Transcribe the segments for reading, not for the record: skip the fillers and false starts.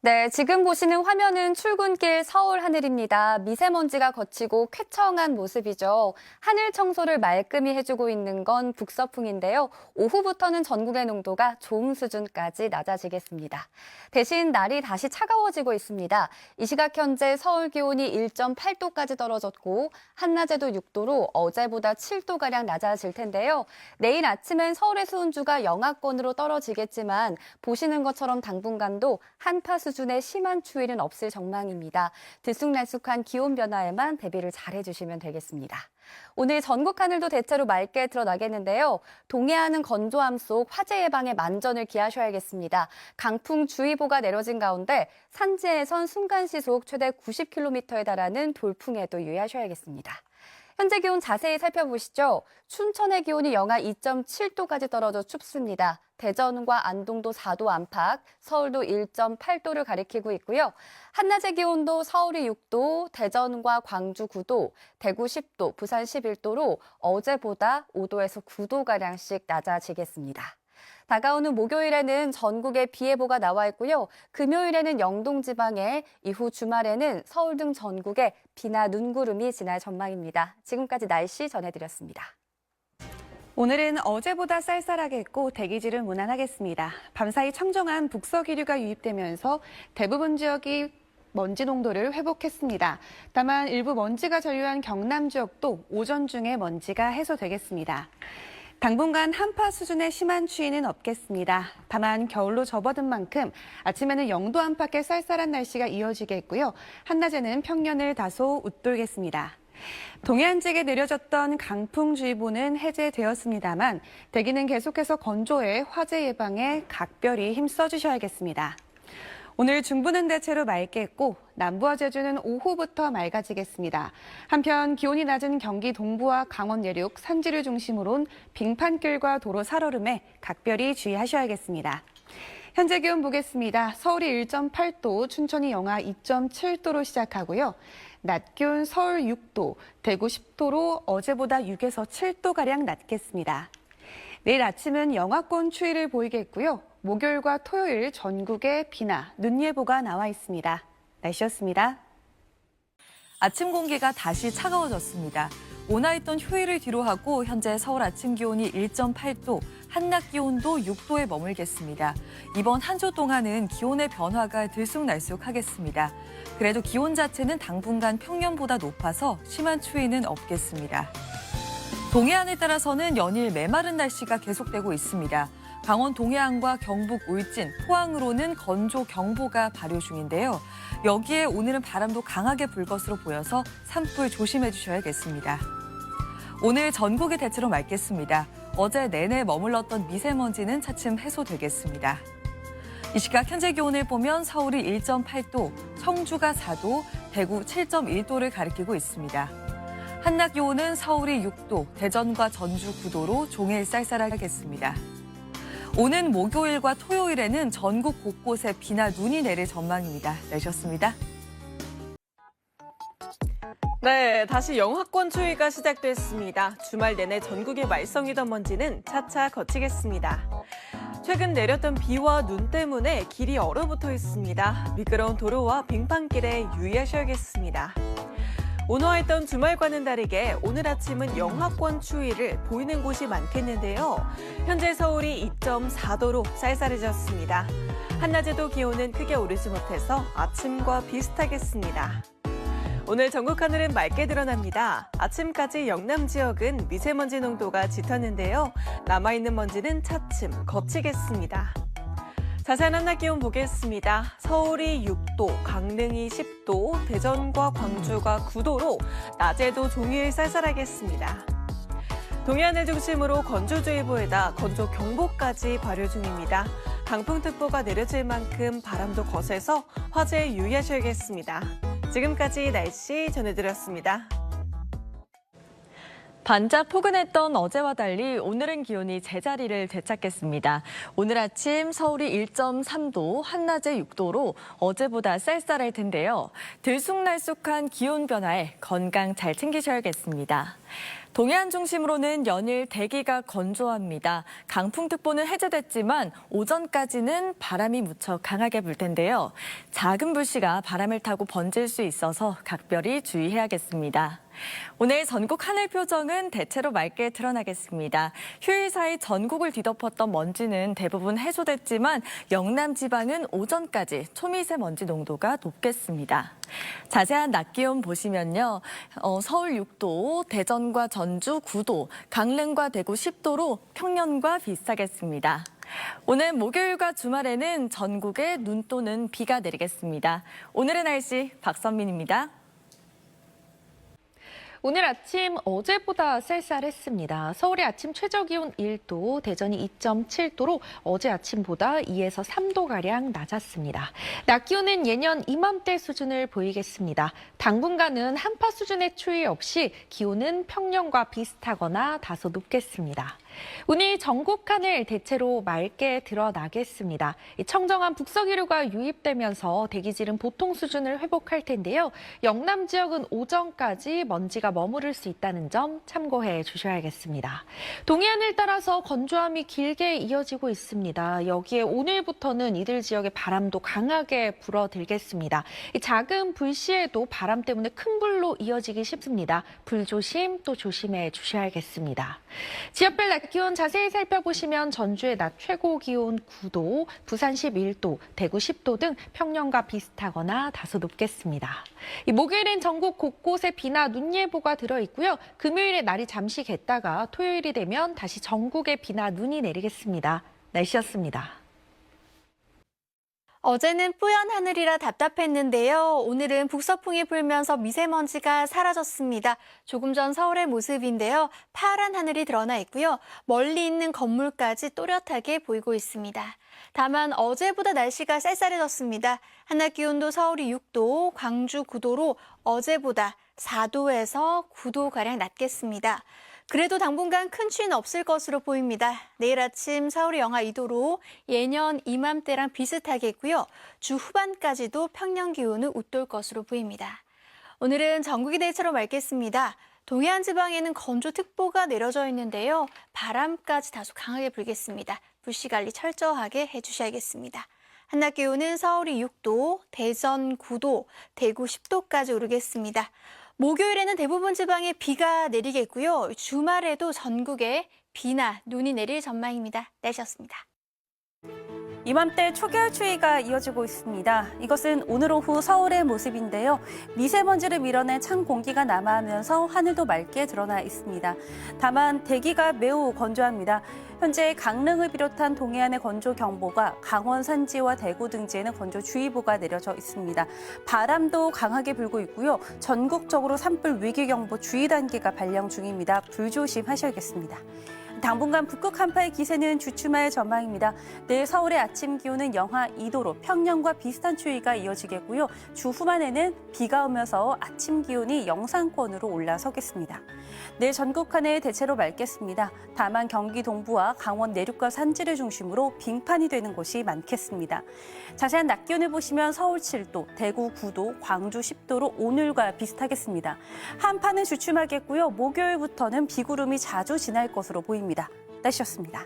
네, 지금 보시는 화면은 출근길 서울 하늘입니다. 미세먼지가 걷히고 쾌청한 모습이죠. 하늘 청소를 말끔히 해주고 있는 건 북서풍인데요. 오후부터는 전국의 농도가 좋은 수준까지 낮아지겠습니다. 대신 날이 다시 차가워지고 있습니다. 이 시각 현재 서울 기온이 1.8도까지 떨어졌고 한낮에도 6도로 어제보다 7도가량 낮아질 텐데요. 내일 아침엔 서울의 수온주가 영하권으로 떨어지겠지만 보시는 것처럼 당분간도 한파 수준의 심한 추위는 없을 전망입니다. 들쑥날쑥한 기온 변화에만 대비를 잘해주시면 되겠습니다. 오늘 전국 하늘도 대체로 맑게 드러나겠는데요. 동해안은 건조함 속 화재 예방에 만전을 기하셔야겠습니다. 강풍주의보가 내려진 가운데 산지에선 순간시속 최대 90km에 달하는 돌풍에도 유의하셔야겠습니다. 현재 기온 자세히 살펴보시죠. 춘천의 기온이 영하 2.7도까지 떨어져 춥습니다. 대전과 안동도 4도 안팎, 서울도 1.8도를 가리키고 있고요. 한낮의 기온도 서울이 6도, 대전과 광주 9도, 대구 10도, 부산 11도로 어제보다 5도에서 9도가량씩 낮아지겠습니다. 다가오는 목요일에는 전국에 비 예보가 나와 있고요. 금요일에는 영동 지방에, 이후 주말에는 서울 등 전국에 비나 눈구름이 지날 전망입니다. 지금까지 날씨 전해드렸습니다. 오늘은 어제보다 쌀쌀하겠고 대기질은 무난하겠습니다. 밤사이 청정한 북서기류가 유입되면서 대부분 지역이 먼지 농도를 회복했습니다. 다만 일부 먼지가 전류한 경남 지역도 오전 중에 먼지가 해소되겠습니다. 당분간 한파 수준의 심한 추위는 없겠습니다. 다만 겨울로 접어든 만큼 아침에는 영도 안팎의 쌀쌀한 날씨가 이어지겠고요. 한낮에는 평년을 다소 웃돌겠습니다. 동해안 지역에 내려졌던 강풍주의보는 해제되었습니다만 대기는 계속해서 건조해 화재 예방에 각별히 힘써주셔야겠습니다. 오늘 중부는 대체로 맑겠고 남부와 제주는 오후부터 맑아지겠습니다. 한편 기온이 낮은 경기 동부와 강원 내륙, 산지를 중심으로는 빙판길과 도로 살얼음에 각별히 주의하셔야겠습니다. 현재 기온 보겠습니다. 서울이 1.8도, 춘천이 영하 2.7도로 시작하고요. 낮 기온 서울 6도, 대구 10도로 어제보다 6에서 7도가량 낮겠습니다. 내일 아침은 영하권 추위를 보이겠고요. 목요일과 토요일 전국에 비나 눈 예보가 나와 있습니다. 날씨였습니다. 아침 공기가 다시 차가워졌습니다. 온화했던 휴일을 뒤로하고 현재 서울 아침 기온이 1.8도, 한낮 기온도 6도에 머물겠습니다. 이번 한 주 동안은 기온의 변화가 들쑥날쑥하겠습니다. 그래도 기온 자체는 당분간 평년보다 높아서 심한 추위는 없겠습니다. 동해안에 따라서는 연일 메마른 날씨가 계속되고 있습니다. 강원 동해안과 경북 울진, 포항으로는 건조 경보가 발효 중인데요. 여기에 오늘은 바람도 강하게 불 것으로 보여서 산불 조심해 주셔야겠습니다. 오늘 전국이 대체로 맑겠습니다. 어제 내내 머물렀던 미세먼지는 차츰 해소되겠습니다. 이 시각 현재 기온을 보면 서울이 1.8도, 청주가 4도, 대구 7.1도를 가리키고 있습니다. 한낮 기온은 서울이 6도, 대전과 전주 9도로 종일 쌀쌀하겠습니다. 오는 목요일과 토요일에는 전국 곳곳에 비나 눈이 내릴 전망입니다. 내셨습니다. 네, 다시 영하권 추위가 시작됐습니다. 주말 내내 전국에 말썽이던 먼지는 차차 거치겠습니다. 최근 내렸던 비와 눈 때문에 길이 얼어붙어 있습니다. 미끄러운 도로와 빙판길에 유의하셔야겠습니다. 온화했던 주말과는 다르게 오늘 아침은 영하권 추위를 보이는 곳이 많겠는데요. 현재 서울이 2.4도로 쌀쌀해졌습니다. 한낮에도 기온은 크게 오르지 못해서 아침과 비슷하겠습니다. 오늘 전국 하늘은 맑게 드러납니다. 아침까지 영남 지역은 미세먼지 농도가 짙었는데요. 남아있는 먼지는 차츰 거치겠습니다. 자세한 한낮 기온 보겠습니다. 서울이 6도, 강릉이 10도, 대전과 광주가 9도로 낮에도 종일 쌀쌀하겠습니다. 동해안을 중심으로 건조주의보에다 건조경보까지 발효 중입니다. 강풍특보가 내려질 만큼 바람도 거세서 화재에 유의하셔야겠습니다. 지금까지 날씨 전해드렸습니다. 반짝 포근했던 어제와 달리 오늘은 기온이 제자리를 되찾겠습니다. 오늘 아침 서울이 1.3도, 한낮에 6도로 어제보다 쌀쌀할 텐데요. 들쑥날쑥한 기온 변화에 건강 잘 챙기셔야겠습니다. 동해안 중심으로는 연일 대기가 건조합니다. 강풍특보는 해제됐지만 오전까지는 바람이 무척 강하게 불 텐데요. 작은 불씨가 바람을 타고 번질 수 있어서 각별히 주의해야겠습니다. 오늘 전국 하늘 표정은 대체로 맑게 드러나겠습니다. 휴일 사이 전국을 뒤덮었던 먼지는 대부분 해소됐지만 영남 지방은 오전까지 초미세먼지 농도가 높겠습니다. 자세한 낮 기온 보시면요. 서울 6도, 대전과 전주 9도, 강릉과 대구 10도로 평년과 비슷하겠습니다. 오늘 목요일과 주말에는 전국에 눈 또는 비가 내리겠습니다. 오늘의 날씨 박선민입니다. 오늘 아침 어제보다 쌀쌀했습니다. 서울의 아침 최저기온 1도, 대전이 2.7도로 어제 아침보다 2에서 3도가량 낮았습니다. 낮 기온은 예년 이맘때 수준을 보이겠습니다. 당분간은 한파 수준의 추위 없이 기온은 평년과 비슷하거나 다소 높겠습니다. 오늘 전국 하늘 대체로 맑게 드러나겠습니다. 청정한 북서기류가 유입되면서 대기질은 보통 수준을 회복할 텐데요. 영남 지역은 오전까지 먼지가 머무를 수 있다는 점 참고해 주셔야겠습니다. 동해안을 따라서 건조함이 길게 이어지고 있습니다. 여기에 오늘부터는 이들 지역에 바람도 강하게 불어들겠습니다. 작은 불씨에도 바람 때문에 큰 불로 이어지기 쉽습니다. 불조심 또 조심해 주셔야겠습니다. 지역별 낮 기온 자세히 살펴보시면 전주의 낮 최고 기온 9도, 부산 11도, 대구 10도 등 평년과 비슷하거나 다소 높겠습니다. 목요일엔 전국 곳곳에 비나 눈 예보가 들어있고요. 금요일에 날이 잠시 갰다가 토요일이 되면 다시 전국에 비나 눈이 내리겠습니다. 날씨였습니다. 어제는 뿌연 하늘이라 답답했는데요. 오늘은 북서풍이 불면서 미세먼지가 사라졌습니다. 조금 전 서울의 모습인데요. 파란 하늘이 드러나 있고요. 멀리 있는 건물까지 또렷하게 보이고 있습니다. 다만 어제보다 날씨가 쌀쌀해졌습니다. 한낮 기온도 서울이 6도, 광주 9도로 어제보다 4도에서 9도가량 낮겠습니다. 그래도 당분간 큰 추위는 없을 것으로 보입니다. 내일 아침 서울이 영하 2도로 예년 이맘때랑 비슷하겠고요. 주 후반까지도 평년 기온은 웃돌 것으로 보입니다. 오늘은 전국이 대체로 맑겠습니다. 동해안 지방에는 건조특보가 내려져 있는데요. 바람까지 다소 강하게 불겠습니다. 불씨 관리 철저하게 해주셔야겠습니다. 한낮 기온은 서울이 6도, 대전 9도, 대구 10도까지 오르겠습니다. 목요일에는 대부분 지방에 비가 내리겠고요. 주말에도 전국에 비나 눈이 내릴 전망입니다. 날씨였습니다. 이맘때 초겨울 추위가 이어지고 있습니다. 이것은 오늘 오후 서울의 모습인데요. 미세먼지를 밀어낸 찬 공기가 남하하면서 하늘도 맑게 드러나 있습니다. 다만 대기가 매우 건조합니다. 현재 강릉을 비롯한 동해안의 건조경보가 강원 산지와 대구 등지에는 건조주의보가 내려져 있습니다. 바람도 강하게 불고 있고요. 전국적으로 산불 위기경보 주의 단계가 발령 중입니다. 불조심하셔야겠습니다. 당분간 북극 한파의 기세는 주춤할 전망입니다. 내일 서울의 아침 기온은 영하 2도로 평년과 비슷한 추위가 이어지겠고요. 주 후반에는 비가 오면서 아침 기온이 영상권으로 올라서겠습니다. 내일 전국 하늘 대체로 맑겠습니다. 다만 경기 동부와 강원 내륙과 산지를 중심으로 빙판이 되는 곳이 많겠습니다. 자세한 낮 기온을 보시면 서울 7도, 대구 9도, 광주 10도로 오늘과 비슷하겠습니다. 한파는 주춤하겠고요. 목요일부터는 비구름이 자주 지날 것으로 보입니다. 날씨였습니다.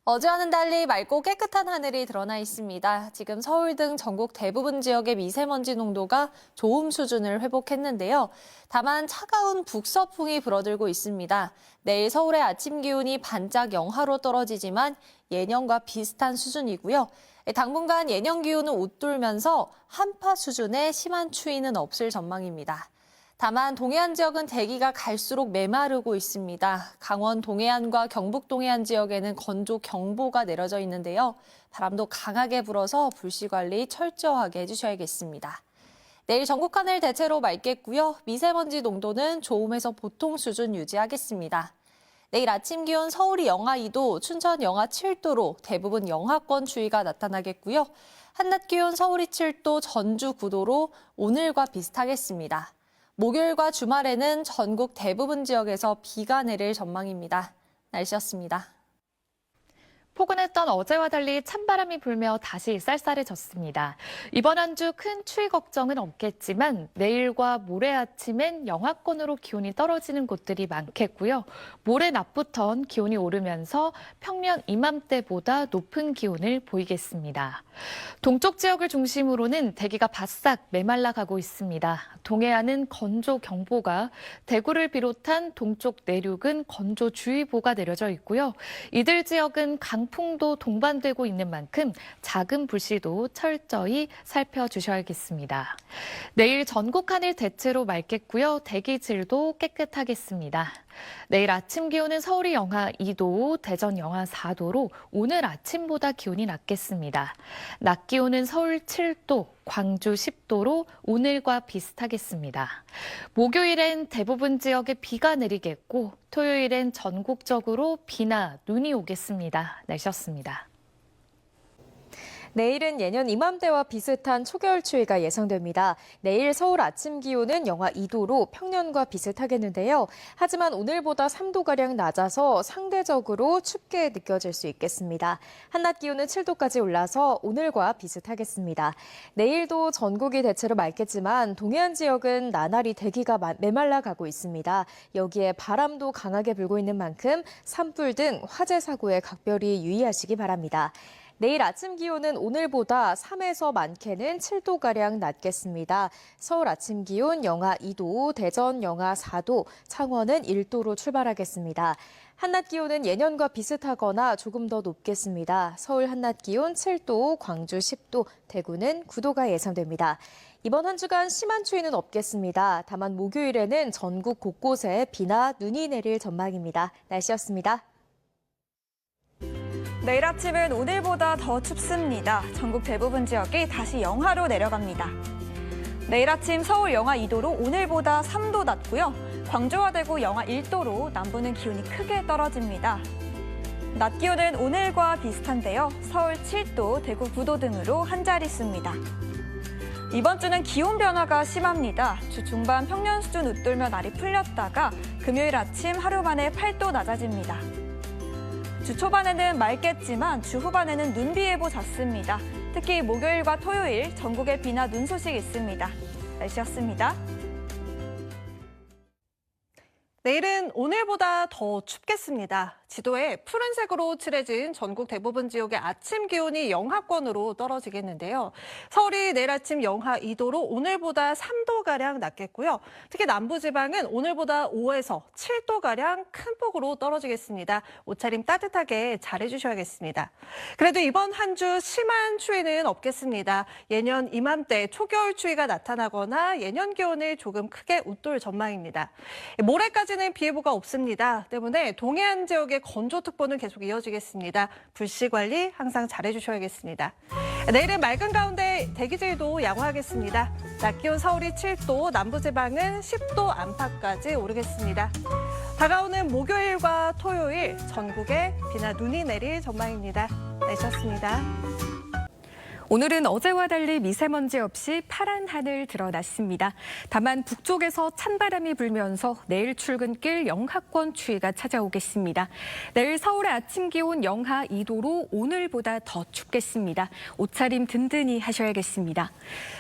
어제와는 달리 맑고 깨끗한 하늘이 드러나 있습니다. 지금 서울 등 전국 대부분 지역의 미세먼지 농도가 좋음 수준을 회복했는데요. 다만 차가운 북서풍이 불어들고 있습니다. 내일 서울의 아침 기온이 반짝 영하로 떨어지지만 예년과 비슷한 수준이고요. 당분간 예년 기온은 웃돌면서 한파 수준의 심한 추위는 없을 전망입니다. 다만 동해안 지역은 대기가 갈수록 메마르고 있습니다. 강원 동해안과 경북 동해안 지역에는 건조 경보가 내려져 있는데요. 바람도 강하게 불어서 불씨 관리 철저하게 해주셔야겠습니다. 내일 전국 하늘 대체로 맑겠고요. 미세먼지 농도는 좋음에서 보통 수준 유지하겠습니다. 내일 아침 기온 서울이 영하 2도, 춘천 영하 7도로 대부분 영하권 추위가 나타나겠고요. 한낮 기온 서울이 7도, 전주 9도로 오늘과 비슷하겠습니다. 목요일과 주말에는 전국 대부분 지역에서 비가 내릴 전망입니다. 날씨였습니다. 포근했던 어제와 달리 찬바람이 불며 다시 쌀쌀해졌습니다. 이번 한 주 큰 추위 걱정은 없겠지만 내일과 모레 아침엔 영하권으로 기온이 떨어지는 곳들이 많겠고요. 모레 낮부턴 기온이 오르면서 평년 이맘때보다 높은 기온을 보이겠습니다. 동쪽 지역을 중심으로는 대기가 바싹 메말라 가고 있습니다. 동해안은 건조경보가, 대구를 비롯한 동쪽 내륙은 건조주의보가 내려져 있고요. 이들 지역은 강풍도 동반되고 있는 만큼 작은 불씨도 철저히 살펴주셔야겠습니다. 내일 전국 하늘 대체로 맑겠고요. 대기질도 깨끗하겠습니다. 내일 아침 기온은 서울이 영하 2도, 대전 영하 4도로 오늘 아침보다 기온이 낮겠습니다. 낮 기온은 서울 7도, 광주 10도로 오늘과 비슷하겠습니다. 목요일엔 대부분 지역에 비가 내리겠고 토요일엔 전국적으로 비나 눈이 오겠습니다. 날씨였습니다. 내일은 예년 이맘때와 비슷한 초겨울 추위가 예상됩니다. 내일 서울 아침 기온은 영하 2도로 평년과 비슷하겠는데요. 하지만 오늘보다 3도가량 낮아서 상대적으로 춥게 느껴질 수 있겠습니다. 한낮 기온은 7도까지 올라서 오늘과 비슷하겠습니다. 내일도 전국이 대체로 맑겠지만 동해안 지역은 나날이 대기가 메말라 가고 있습니다. 여기에 바람도 강하게 불고 있는 만큼 산불 등 화재 사고에 각별히 유의하시기 바랍니다. 내일 아침 기온은 오늘보다 3에서 많게는 7도가량 낮겠습니다. 서울 아침 기온 영하 2도, 대전 영하 4도, 창원은 1도로 출발하겠습니다. 한낮 기온은 예년과 비슷하거나 조금 더 높겠습니다. 서울 한낮 기온 7도, 광주 10도, 대구는 9도가 예상됩니다. 이번 한 주간 심한 추위는 없겠습니다. 다만 목요일에는 전국 곳곳에 비나 눈이 내릴 전망입니다. 날씨였습니다. 내일 아침은 오늘보다 더 춥습니다. 전국 대부분 지역이 다시 영하로 내려갑니다. 내일 아침 서울 영하 2도로 오늘보다 3도 낮고요. 광주와 대구 영하 1도로 남부는 기온이 크게 떨어집니다. 낮 기온은 오늘과 비슷한데요. 서울 7도, 대구 9도 등으로 한 자릿수입니다. 이번 주는 기온 변화가 심합니다. 주 중반 평년 수준 웃돌며 날이 풀렸다가 금요일 아침 하루 만에 8도 낮아집니다. 주 초반에는 맑겠지만 주 후반에는 눈비 예보 잦습니다. 특히 목요일과 토요일 전국에 비나 눈 소식 있습니다. 날씨였습니다. 내일은 오늘보다 더 춥겠습니다. 지도에 푸른색으로 칠해진 전국 대부분 지역의 아침 기온이 영하권으로 떨어지겠는데요. 서울이 내일 아침 영하 2도로 오늘보다 3도가량 낮겠고요. 특히 남부지방은 오늘보다 5에서 7도가량 큰 폭으로 떨어지겠습니다. 옷차림 따뜻하게 잘해주셔야겠습니다. 그래도 이번 한 주 심한 추위는 없겠습니다. 예년 이맘때 초겨울 추위가 나타나거나 예년 기온을 조금 크게 웃돌 전망입니다. 모레까지는 비 예보가 없습니다. 때문에 동해안 지역의 건조특보는 계속 이어지겠습니다. 불씨 관리 항상 잘해주셔야겠습니다. 내일은 맑은 가운데 대기질도 양호하겠습니다. 낮 기온 서울이 7도, 남부지방은 10도 안팎까지 오르겠습니다. 다가오는 목요일과 토요일 전국에 비나 눈이 내릴 전망입니다. 날씨였습니다. 오늘은 어제와 달리 미세먼지 없이 파란 하늘 드러났습니다. 다만 북쪽에서 찬바람이 불면서 내일 출근길 영하권 추위가 찾아오겠습니다. 내일 서울의 아침 기온 영하 2도로 오늘보다 더 춥겠습니다. 옷차림 든든히 하셔야겠습니다.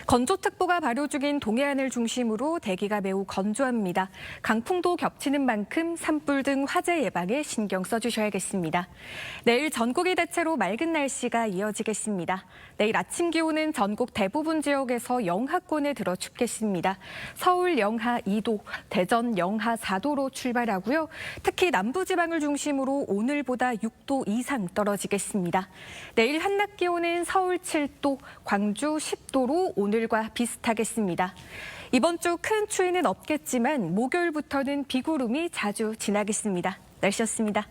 건조특보가 발효 중인 동해안을 중심으로 대기가 매우 건조합니다. 강풍도 겹치는 만큼 산불 등 화재 예방에 신경 써주셔야겠습니다. 내일 전국이 대체로 맑은 날씨가 이어지겠습니다. 내일 아침 기온은 전국 대부분 지역에서 영하권에 들어 춥겠습니다. 서울 영하 2도, 대전 영하 4도로 출발하고요. 특히 남부지방을 중심으로 오늘보다 6도 이상 떨어지겠습니다. 내일 한낮 기온은 서울 7도, 광주 10도로 오늘과 비슷하겠습니다. 이번 주 큰 추위는 없겠지만 목요일부터는 비구름이 자주 지나겠습니다. 날씨였습니다.